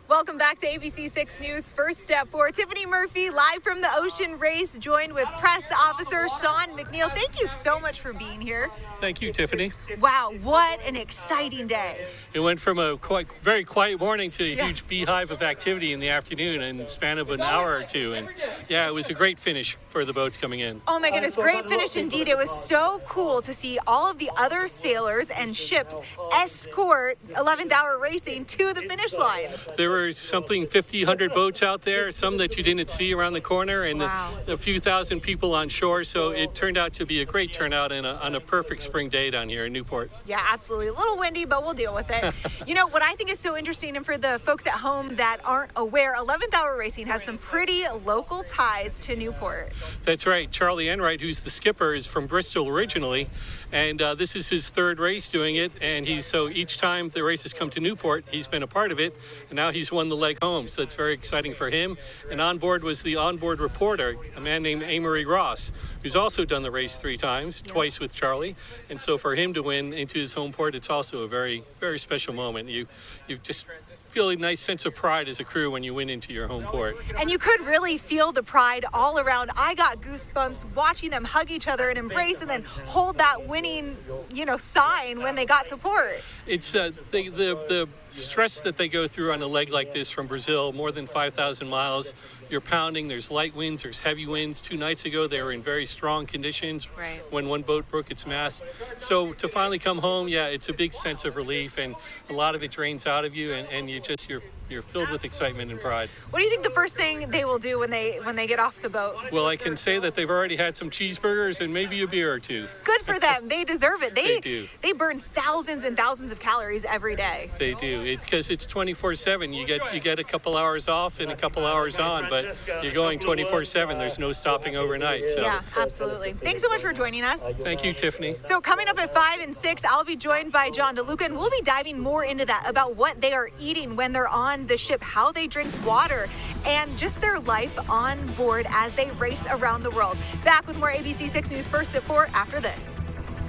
Welcome back to ABC 6 News First Step 4. Tiffany Murphy, live from the Ocean Race, joined with Press Officer Sean McNeil. Thank you so much for being here. Thank you, Tiffany. Wow, what an exciting day. It went from a very quiet morning to a huge beehive of activity in the afternoon in the span of an hour or two. And yeah, it was a great finish for the boats coming in. Oh my goodness, great finish indeed. It was so cool to see all of the other sailors and ships escort 11th Hour Racing to the finish line. There were something 50, 100 boats out there, some that you didn't see around the corner, and a few thousand people on shore. So it turned out to be a great turnout on a perfect spring day down here in Newport. Yeah, absolutely. A little windy, but we'll deal with it. You know, what I think is so interesting, and for the folks at home that aren't aware, 11th Hour Racing has some pretty local ties to Newport. That's right. Charlie Enright, who's the skipper, is from Bristol originally, and this is his third race doing it. And so each time the races come to Newport, he's been a part of it, and now he's won the leg home. So it's very exciting for him. And on board was the onboard reporter, a man named Amory Ross, who's also done the race 3 times, twice with Charlie. And so for him to win into his home port, it's also a very, very special moment. You just feel a nice sense of pride as a crew when you win into your home port. And you could really feel the pride all around. I got goosebumps watching them hug each other and embrace and then hold that winning, sign when they got to port. It's the stress that they go through on a leg like this from Brazil, more than 5,000 miles. You're pounding, there's light winds, there's heavy winds. 2 nights ago, they were in very strong conditions when one boat broke its mast. So to finally come home, it's a big sense of relief, and a lot of it drains out of you, and you're filled with excitement and pride. What do you think the first thing they will do when they get off the boat? Well, I can say that they've already had some cheeseburgers and maybe a beer or 2. Good for them. They deserve it. They do. They burn thousands and thousands of calories every day. They do. Because it's 24/7. You get a couple hours off and a couple hours on, but you're going 24/7. There's no stopping overnight. So. Yeah, absolutely. Thanks so much for joining us. Thank you, Tiffany. So coming up at 5 and 6, I'll be joined by John DeLuca, and we'll be diving more into that, about what they are eating when they're on the ship, how they drink water, and just their life on board as they race around the world. Back with more ABC 6 News First at 4 after this.